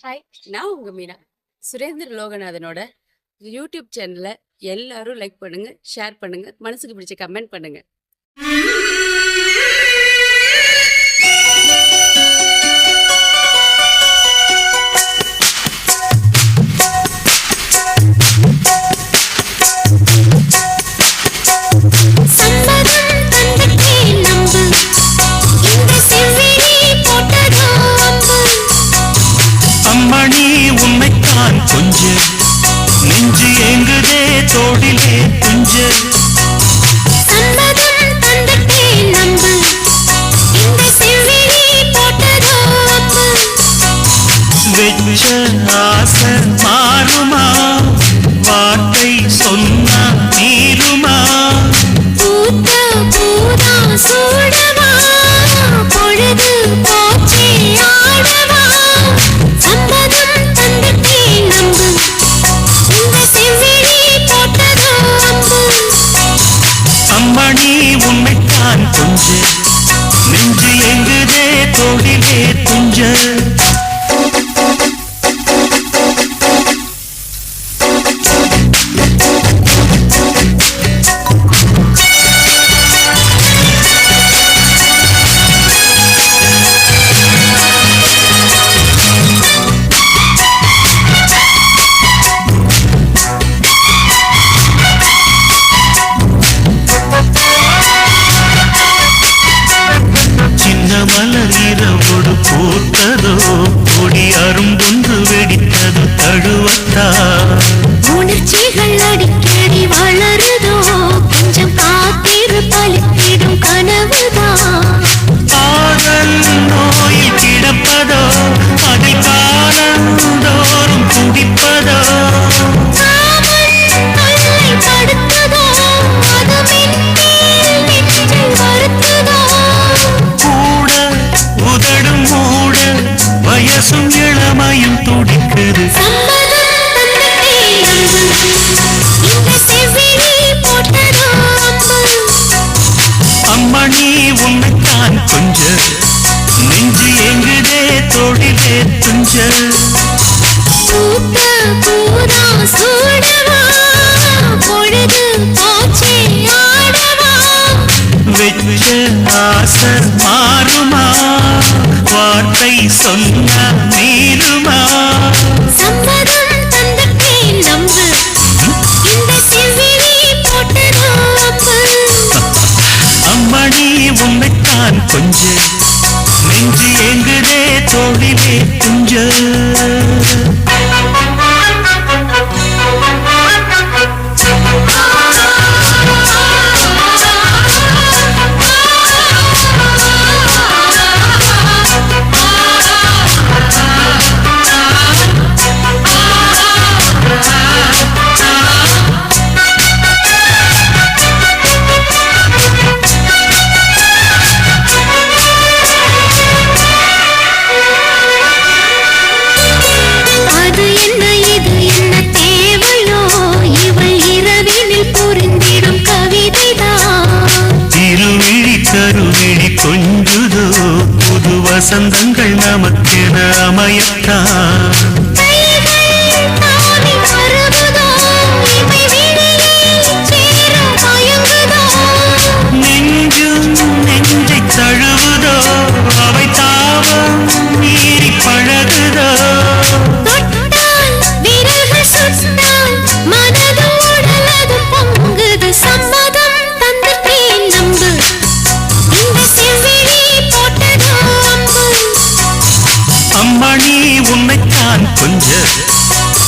Hi, நான் உங்க Meena. Surender லோகநாதனோட YouTube சேனலை எல்லாரும் லைக் பண்ணுங்க, ஷேர் பண்ணுங்க, மனசுக்கு பிடிச்ச கமெண்ட் பண்ணுங்க. அம்மணி உன்னைத்தான் கொஞ்ச நெஞ்சு எங்குதே தோடிலே துஞ்ச வெச்ச ஆசை மாறுமா, வார்த்தை சொன்னா நீருமா, அம்மணி உன்னைத்தான் கொஞ்ச நெஞ்சு எங்குதே தோடிலே துஞ்ச. மலர் இரவோடு பூத்ததோ, கொடி அரும்பொன்று வெடித்தது தழுவத்தா, உணர்ச்சிகள் அடிக்கடி வளருதோ, கொஞ்சம் காத்திரு பலித்திடும் கனவுதான். காதல் நோயில் கிடப்பதோ, அதை காலந்தோறும் குடிப்பதோ, தடுத்ததோ, அது மின்மேல் நெஞ்சை வருத்ததோ, உதடும் மூட வயசும் இளமையும் துடிக்குது. அம்மணி உன்னைத்தான் கொஞ்ச நெஞ்சு எங்குதே தோடிலே துஞ்ச. வெச்ச ஆசை மாறுமா, வார்த்தை சொன்ன நீருமா, அம்மணி உன்னைத்தான் கொஞ்ச நெஞ்சு எங்குதே தோழிலே துஞ்ச. கருவிழி கொஞ்சுதோ, புது வசந்தங்கள் நமக்கென அமையத்தான், நெஞ்சும் நெஞ்சை தழுவுதோ, அவை தாவம் மீறி பழகுதோ, அம்மணி உன்னைத்தான் கொஞ்ச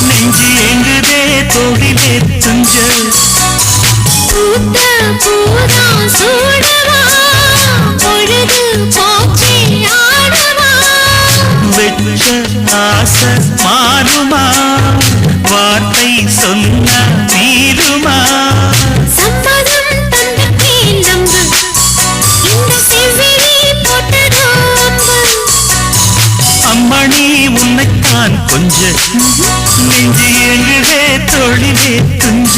நெஞ்சு எங்குதே தோடிலே துஞ்ச. வெச்ச ஆசை மாறுமா, வார்த்தை சொன்ன நீருமா, அம்மணி உன்னைத்தான் கொஞ்ச நெஞ்சு எங்குதே தோழிலே துஞ்ச.